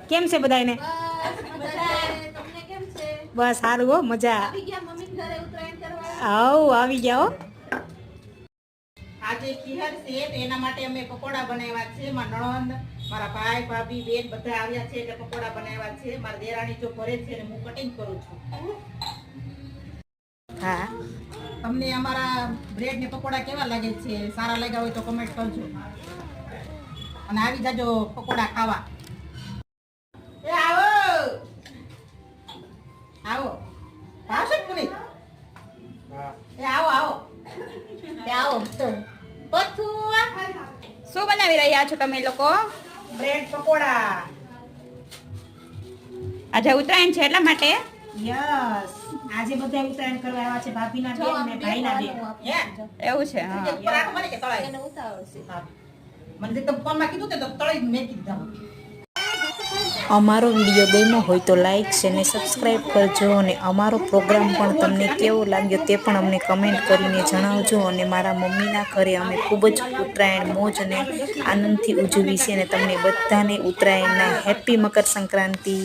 કેમ છે બધાને? બસ સારું હો, મજા. આવ આવી ગયા હો. આજે ખીહર છે તો એના માટે અમે પકોડા બનાવ્યા છે. મારા નણંદ, મારા ભાઈ, ભાભી, બેન બધા આવ્યા છે એટલે પકોડા બનાવ્યા છે. મારા દેરાણી જો ઘરે છે અને હું કટિંગ કરું છું. હા, તમને અમારા બ્રેડ ને પકોડા કેવા લાગે છે? સારા લાગ્યા હોય તો કમેન્ટ કરજો અને આવી જાજો પકોડા ખાવા. એ આવો આવો, આવશે પુની? એ આવો આવો, એ આવો. શું બનાવી રહ્યા છો તમે લોકો? બ્રેડ પકોડા. આજે ઉત્તરાયણ છે એટલા માટે. યસ, આજે બધા ઉત્તરાયણ કરવા આવ્યા છે. ભાભીના બેન ને ભાઈના બેન. એવું છે. હા, મને તો ફોનમાં કીધું તો તળી મેં કીધું. અમારો વિડીયો ગમ્યો હોય તો લાઈક છે ને સબસ્ક્રાઈબ કરજો અને અમારો પ્રોગ્રામ પણ તમને કેવો લાગ્યો તે પણ અમને કમેન્ટ કરીને જણાવજો. અને મારા મમ્મીના ઘરે અમે ખૂબ જ ઉત્તરાયણ મોજ અને આનંદથી ઉજવી છે અને તમને બધાને ઉત્તરાયણના હેપી મકર સંક્રાંતિ.